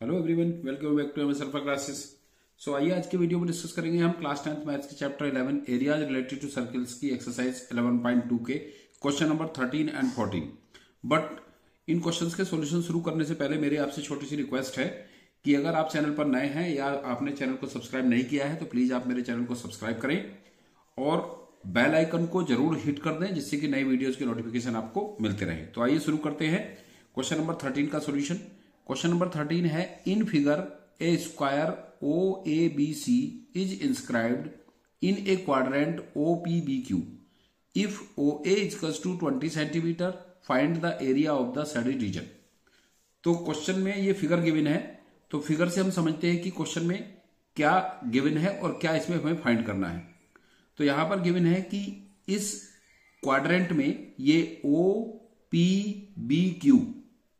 Hello everyone, welcome back to Sarfa classes. So आइए आज के वीडियो में डिस्कस करेंगे हम क्लास 10th मैथ्स के chapter 11 areas related to circles की एक्सरसाइज 11.2 के क्वेश्चन नंबर 13 एंड 14। बट इन क्वेश्चंस के सॉल्यूशन शुरू करने से पहले मेरी आपसे छोटी सी रिक्वेस्ट है कि अगर आप चैनल पर नए हैं या आपने चैनल को सब्सक्राइब नहीं किया है तो प्लीज आप मेरे चैनल को सब्सक्राइब करें और बेल आइकन को जरूर हिट कर दें जिससे कि नई वीडियोज की नोटिफिकेशन आपको मिलते रहे। तो आइए शुरू करते हैं क्वेश्चन नंबर 13 का सोल्यूशन। क्वेश्चन नंबर 13 है, in figure a square O A B C is inscribed in a quadrant O P B Q. If O A equals to 20 centimetre find the area of the shaded region. तो question में ये figure given है, तो figure से हम समझते हैं कि क्वेश्चन में क्या गिवन है और क्या इसमें हमें फाइंड करना है। तो यहां पर गिवन है कि इस क्वाड्रेंट में ये O P B Q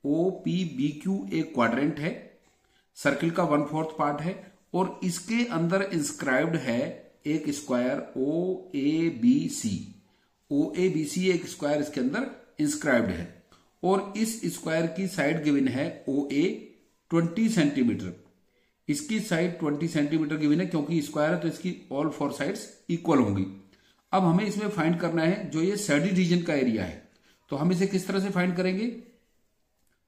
OPBQ एक क्वाड्रेंट है, सर्किल का 1/4 पार्ट है और इसके अंदर इंस्क्राइब्ड है एक स्क्वायर OABC। OABC एक स्क्वायर इसके अंदर इंस्क्राइब्ड है और इस स्क्वायर की साइड गिवन है OA 20 सेंटीमीटर। इसकी साइड 20 सेंटीमीटर गिवन है, क्योंकि स्क्वायर है तो इसकी ऑल 4 साइड्स इक्वल होंगी। अब हमें इसमें फाइंड करना है जो ये शेडेड रीजन का एरिया है। तो हम इसे किस तरह से फाइंड करेंगे?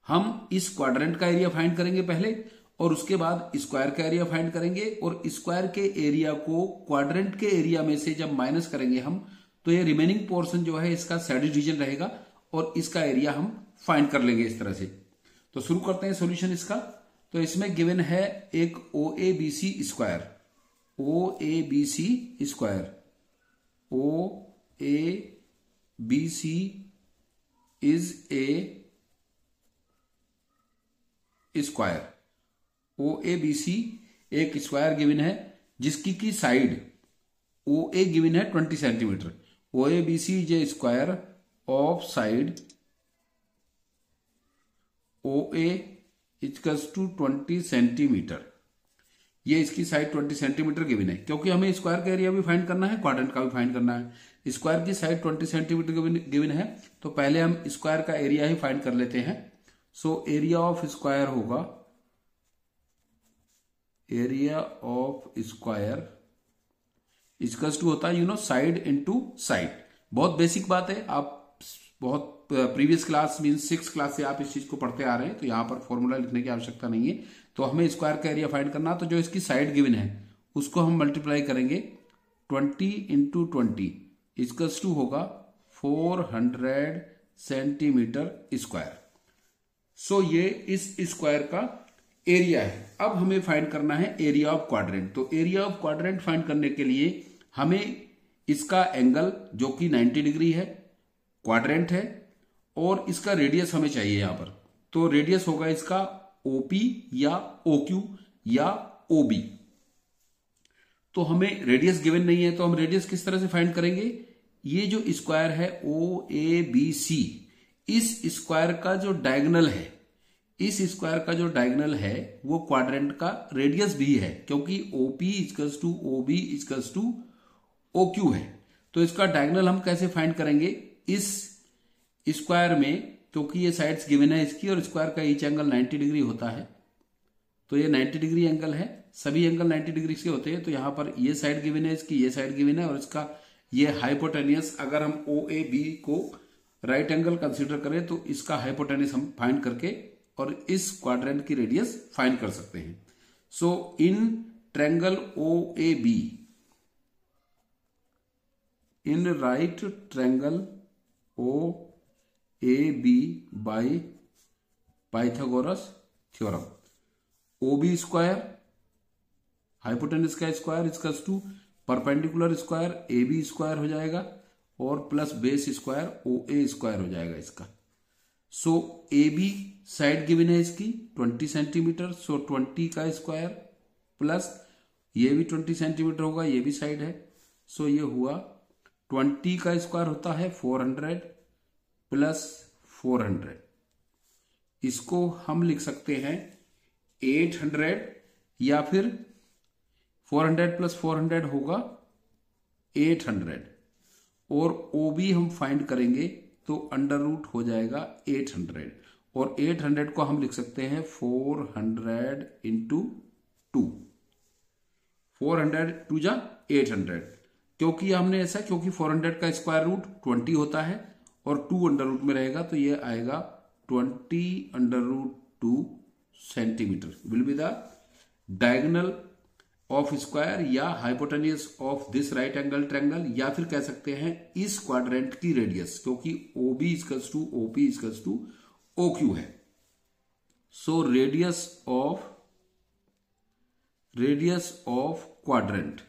हम इस क्वाड्रेंट का एरिया फाइंड करेंगे पहले और उसके बाद स्क्वायर का एरिया फाइंड करेंगे और स्क्वायर के एरिया को क्वाड्रेंट के एरिया में से जब माइनस करेंगे हम तो ये रिमेनिंग पोर्शन जो है इसका शेडेड रीजन रहेगा और इसका एरिया हम फाइंड कर लेंगे इस तरह से। तो शुरू करते हैं सॉल्यूशन इसका। तो इसमें गिवन है एक OABC square, OABC square, OABC is a square. OABC एक स्क्वायर गिवन है जिसकी की साइड OA गिवन है 20 centimetre. OABC is a square of side OA equals to 20 centimetre. ये इसकी साइड 20 सेंटीमीटर गिवन है। क्योंकि हमें स्क्वायर का एरिया भी फाइंड करना है, क्वाड्रेंट का भी फाइंड करना है। स्क्वायर की साइड 20 सेंटीमीटर गिवन है तो पहले हम स्क्वायर का एरिया ही फाइंड कर लेते हैं। सो एरिया ऑफ स्क्वायर होगा, area of square equals to होता है साइड इनटू साइड। बहुत बेसिक बात है, आप बहुत previous class means 6th class से आप इस चीज को पढ़ते आ रहे हैं, तो यहां पर फॉर्मूला लिखने की आवश्यकता नहीं है। तो हमें स्क्वायर का एरिया फाइंड करना, तो जो इसकी साइड गिवन है उसको हम मल्टीप्लाई करेंगे 20 इंटू 20 इक्वल्स टू होगा 400 सेंटीमीटर स्क्वायर। सो ये इस स्क्वायर का एरिया है। अब हमें फाइंड करना है एरिया ऑफ क्वाड्रेंट। तो एरिया ऑफ क्वाड्रेंट फाइंड करने के लिए हमें इसका एंगल जो कि 90 डिग्री है, क्वाड्रेंट है और इसका रेडियस हमें चाहिए यहां पर। तो रेडियस होगा इसका OP या OQ या OB। तो हमें रेडियस गिवन नहीं है तो हम रेडियस किस तरह से फाइंड करेंगे? ये जो स्क्वायर है OABC, इस स्क्वायर का जो डायगोनल है, इस स्क्वायर का जो डायगोनल है वो क्वाड्रेंट का रेडियस भी है, क्योंकि OP equals to OB equals to OQ है। तो इसका डायगोनल हम कैसे फाइंड करेंगे? इस स्क्वायर में, क्योंकि ये साइड्स गिवन है इसकी और स्क्वायर का ईच एंगल 90 डिग्री होता है, तो ये 90 डिग्री एंगल है, सभी एंगल 90 डिग्री से होते हैं। तो यहां पर ये साइड गिवन है इसकी, ये साइड गिवन है और इसका ये हाइपोटेनियस, अगर हम OAB को राइट एंगल कंसीडर करें तो इसका हाइपोटेनियस हम फाइंड करके और इस क्वाड्रेंट की रेडियस फाइंड कर सकते हैं। So in triangle OAB, in right triangle OAB by Pythagoras theorem, OB square hypotenuse का square equals to perpendicular square AB square हो जाएगा और plus base square OA square हो जाएगा इसका। सो AB साइड गिवन है इसकी 20 सेंटीमीटर, सो 20 का स्क्वायर प्लस ये भी 20 सेंटीमीटर होगा, ये भी साइड है। सो ये हुआ 20 का स्क्वायर होता है 400 प्लस 400। इसको हम लिख सकते हैं 800 या फिर 400 प्लस 400 होगा 800 और OB हम फाइंड करेंगे तो अंडर रूट हो जाएगा 800 और 800 को हम लिख सकते हैं 400 इंटू 2, 400 टू जा 800। क्योंकि हमने ऐसा, क्योंकि 400 का स्क्वायर रूट 20 होता है और 2 अंडर रूट में रहेगा, तो ये आएगा 20 under root 2 centimetre will be the diagonal of square या hypotenuse of this right angle triangle, या फिर कह सकते हैं इस क्वाड्रेंट की रेडियस, क्योंकि OB equals to OP equals to OQ है। So radius of quadrant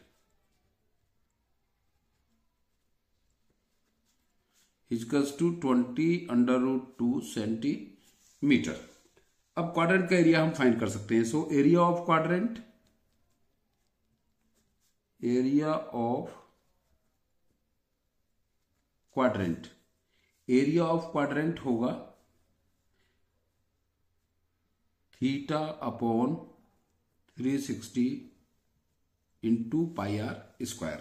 equals to 20 under root 2 centimetre. अब क्वाड्रेंट का एरिया हम फाइंड कर सकते हैं। सो एरिया ऑफ क्वाड्रेंट होगा theta upon 360 into pi r square.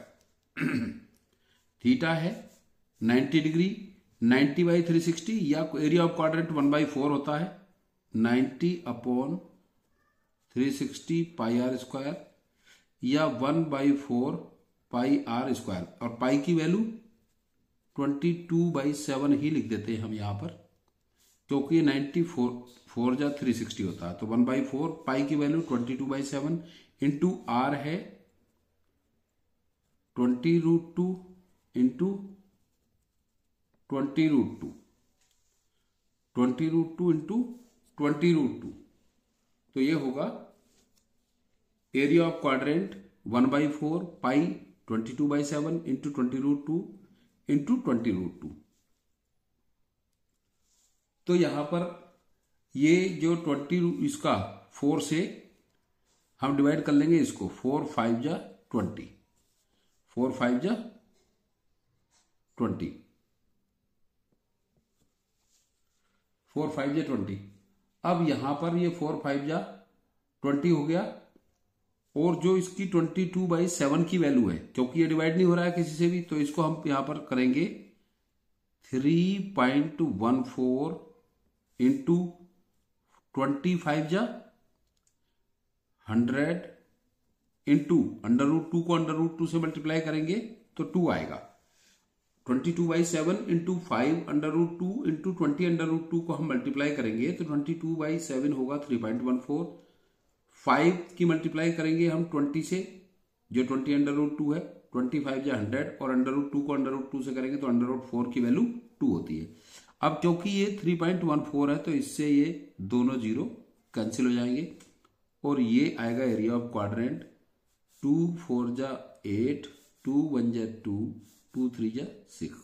Theta है 90 डिग्री, 90 बाई 360, या एरिया ऑफ क्वाड्रेंट 1/4 होता है 90 अपॉन 360 पाई आर स्क्वायर, या 1/4 पाई आर स्क्वायर, और पाई की वैल्यू 22/7 ही लिख देते हैं हम यहां पर, क्योंकि 94 जा 360 होता है। तो 1/4 पाई की वैल्यू 22/7 इंटू आर है 20√2 इंटू 20√2, 20√2 इंटू 20√2। तो ये होगा area of quadrant 1/4 pi 22/7 into 20√2 into 20√2। तो यहां पर ये जो 20 इसका 4 से हम डिवाइड कर लेंगे इसको, 4 5 जा 20, 4 5 जा 20, 4 5 जा 20। अब यहां पर ये 4 5 जा 20 हो गया, और जो इसकी 22/7 की वैल्यू है, क्योंकि ये डिवाइड नहीं हो रहा है किसी से भी, तो इसको हम यहां पर करेंगे 3.14 इंटू 25 जा 100 इंटू अंडर रूट 2 को अंडर रूट 2 से मल्टीप्लाई करेंगे तो 2 आएगा। 22/7 into 5 under root 2 into 20 under root 2 को हम मल्टीप्लाई करेंगे तो 22/7 होगा 3.14। 5 की मल्टीप्लाई करेंगे हम 20 से, जो 20 अंडर रूट 2 है, 25 या 100, और अंडर रूट 2 को अंडर रूट 2 से करेंगे तो अंडर रूट 4 की वैल्यू 2 होती है। अब क्योंकि ये 3.14 है तो इससे ये दोनों जीरो कैंसिल हो जाएंगे, और ये आएगा एरिया ऑफ क्वाड्रेंट 2 4 जा 8, 2 1 जा 2, 2 3 जा 6,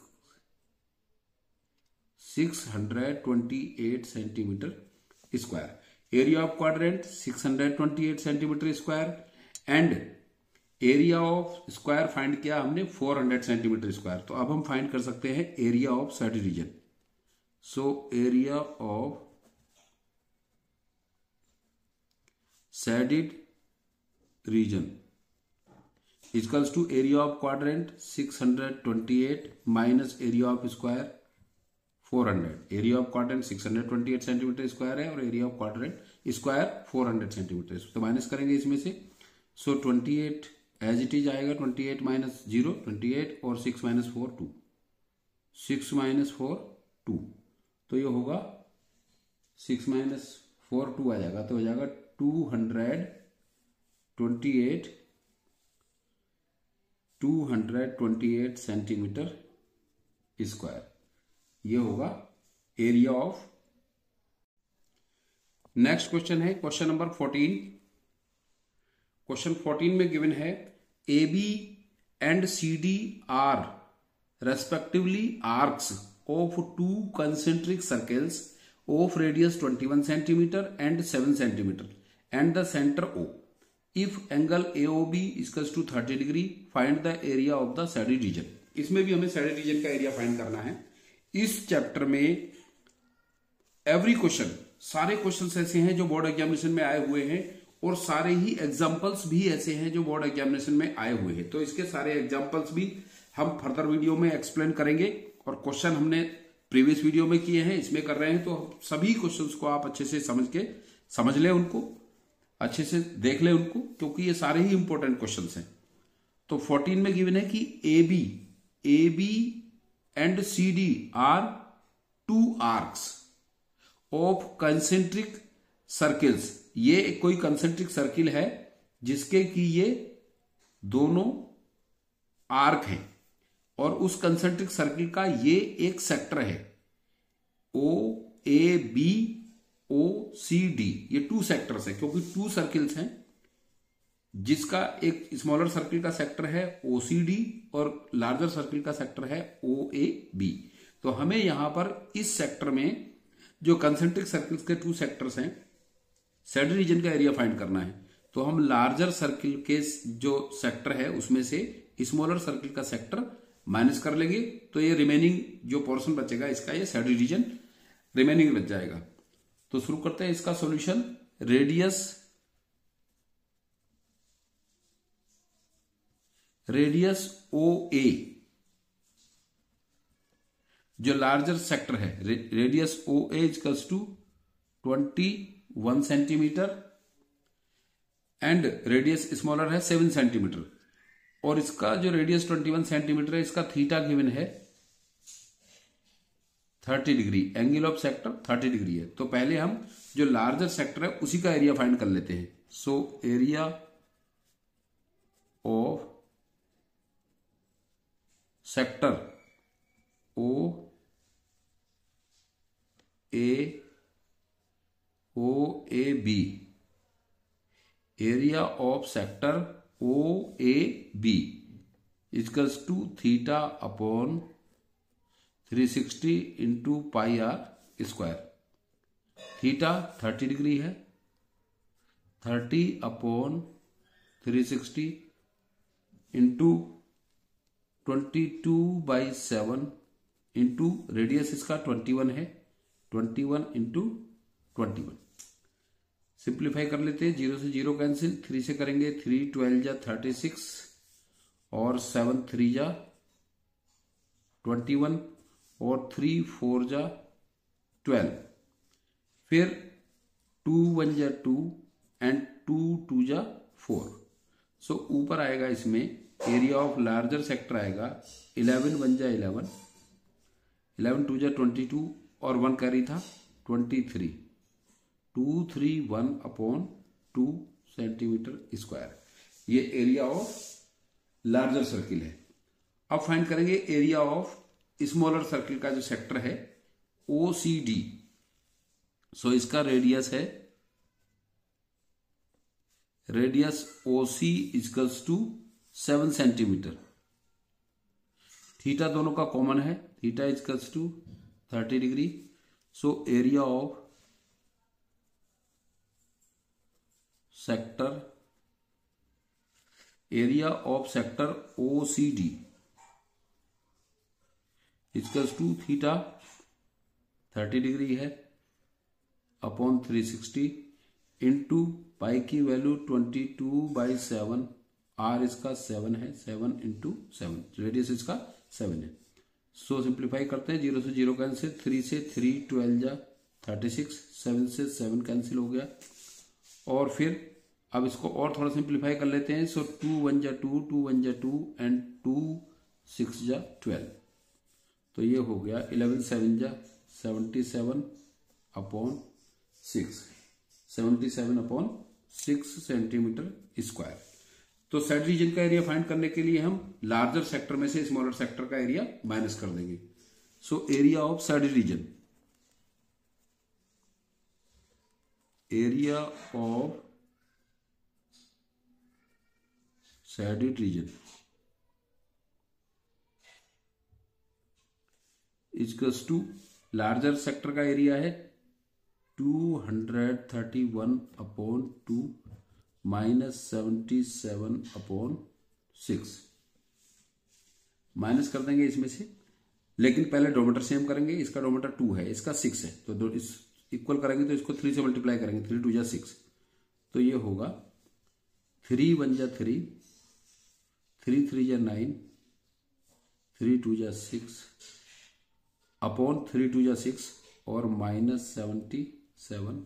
628 centimetre square. Area of quadrant 628 centimetre square, and area of square find किया हमने 400 सेंटीमीटर स्क्वायर। तो अब हम फाइंड कर सकते हैं area of shaded region. So area of shaded region equals to area of quadrant 628 minus area of square 400। Area of quadrant 628 centimetre square है और area of quadrant square 400 centimetre, तो minus करेंगे इसमें से। सो 28 एज इट इज आएगा, 28 minus 0 28, और 6 minus 4 2, 6 minus 4 2, तो ये होगा 6 माइनस 4 2 आ जाएगा, तो हो जाएगा 228 सेंटीमीटर स्क्वायर। ये होगा एरिया ऑफ। नेक्स्ट क्वेश्चन है क्वेश्चन नंबर 14। क्वेश्चन 14 में गिवन है AB and CD are respectively arcs of 2 concentric circles of radius 21 centimeter and 7 centimeter and the center O. If angle AOB is equals to 30 degree, find the area of the shaded region. इसमें भी हमें shaded region का area find करना है। इस chapter में every question, सारे questions ऐसे हैं जो बोर्ड एग्जामिनेशन में आए हुए हैं, और सारे ही एग्जाम्पल्स भी ऐसे हैं जो बोर्ड एग्जामिनेशन में आए हुए हैं। तो इसके सारे एग्जाम्पल्स भी हम फर्दर वीडियो में एक्सप्लेन करेंगे, और क्वेश्चन हमने प्रीवियस वीडियो में किए हैं, इसमें कर रहे हैं। तो सभी क्वेश्चंस को आप अच्छे से समझ लें, उनको अच्छे से देख लें उनको, क्योंकि ये सारे ही इंपॉर्टेंट क्वेश्चंस हैं। तो 14 में गिवन है कि A B and C D are two arcs of concentric circles. ये कोई कंसेंट्रिक सर्किल है जिसके कि ये दोनों आर्क हैं, और उस कंसेंट्रिक सर्किल का ये एक सेक्टर है O A B O C D. ये टू सेक्टर्स है, क्योंकि टू सर्किल्स हैं, जिसका एक स्मॉलर सर्किल का सेक्टर है ओ सी डी और लार्जर सर्किल का सेक्टर है ओ ए बी। तो हमें यहां पर इस सेक्टर में जो कंसेंट्रिक सर्किल्स के टू सेक्टर्स हैं, सैडल रीजन का एरिया फाइंड करना है। तो हम लार्जर सर्किल के जो सेक्टर है उसमें से स्मॉलर सर्किल का सेक्टर माइनस कर लेंगे, तो ये रिमेनिंग जो पोर्शन बचेगा इसका, ये सैडल रीजन रिमेनिंग बच जाएगा। तो शुरू करते हैं इसका सॉल्यूशन। रेडियस ओ ए, जो लार्जर सेक्टर है, radius O A equals to 21 centimetre and radius smaller है 7 सेंटीमीटर। और इसका जो रेडियस 21 सेंटीमीटर है, इसका थीटा गिवन है 30 degree, angle of sector 30 degree है। तो पहले हम जो लार्जर सेक्टर है उसी का एरिया फाइंड कर लेते हैं। So area of sector O A B, area of sector O A B equals to theta upon 360 into pi r square. Theta 30 degree है, 30 अपॉन 360 इंटू 22/7 इंटू रेडियस इसका 21 है, 21 into 21। Simplify कर लेते हैं, 0 से 0 कैंसिल, 3 से करेंगे 3 12 जा 36 और 7 3 जा 21 और 3 4 जा 12। फिर 2 1 जा 2 एंड 2 2 जा 4। सो ऊपर आएगा इसमें एरिया ऑफ लार्जर सेक्टर आएगा 11 1 जा 11, 11 2 जा 22 और 1 कैरी था 23, 231 अपॉन 2 सेंटीमीटर स्क्वायर। ये एरिया ऑफ लार्जर सर्किल है। अब फाइंड करेंगे एरिया ऑफ स्मॉलर सर्किल का जो सेक्टर है ओ सी डी। सो इसका रेडियस है, radius O C equals to 7 centimetre. Theta दोनों का कॉमन है, theta equals to 30 degree. So area of sector, area of sector O C D equals to theta 30 degree है upon 360 into pi की value 22/7, are इसका 7 है, 7 into 7, radius इसका 7 है। सो simplify करते हैं, 0 से 0 कैंसिल, 3 से 3 12 जा 36, 7 से 7 कैंसिल हो गया। और फिर अब इसको और थोड़ा सिंप्लीफाई कर लेते हैं। सो 2 1 जा 2, 2 1 जा 2 एंड 2 6 जा 12। तो ये हो गया 11 7 जा 77 अपॉन 6, 77 अपॉन 6 सेंटीमीटर स्क्वायर। तो सैडल रीजन का एरिया फाइंड करने के लिए हम लार्जर सेक्टर में से स्मॉलर सेक्टर का एरिया माइनस कर देंगे। So area of shaded region, area of shaded region equals to larger sector का एरिया है 231 अपॉन 2 माइनस 77 अपॉन 6। माइनस कर देंगे इसमें से, लेकिन पहले डोमीटर सेम करेंगे। इसका डोमीटर 2 है, इसका 6 है, तो इस इक्वल करेंगे तो इसको 3 से मल्टीप्लाई करेंगे, 3 2 जा 6। तो ये होगा 3 1 जा 3, 3 3 जा 9, 3 2 जा 6, अपॉन 3 2 जा 6 और -77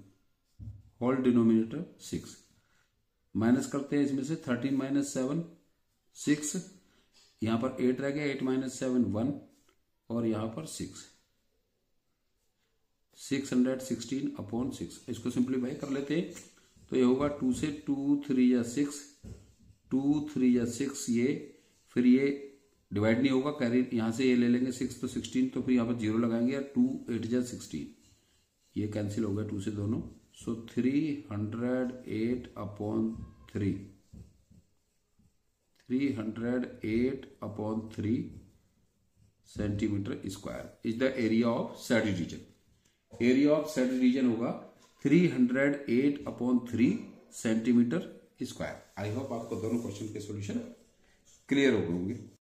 होल डिनोमिनेटर 6। माइनस करते हैं इसमें से 13 - 7 6, यहां पर 8 रह गया, 8 - 7 1 और यहां पर 6 616 अपॉन 6। इसको सिंप्लीफाई कर लेते हैं तो ये होगा 2 से 2 3 या 6 2 3 या 6, ये फिर ये डिवाइड नहीं होगा, कैरी यहां से ये ले लेंगे 6 तो 16, तो फिर यहां पर 0 लगाएंगे, 2 8 जा 16, ये कैंसिल हो गया 2 से दोनों। So 308 upon 3 308 upon 3 centimetre square is the area of shaded region. Area of shaded region होगा 308 upon 3 centimetre square. I hope आपको दोनों क्वेश्चन के सॉल्यूशन क्लियर हो गए होंगे।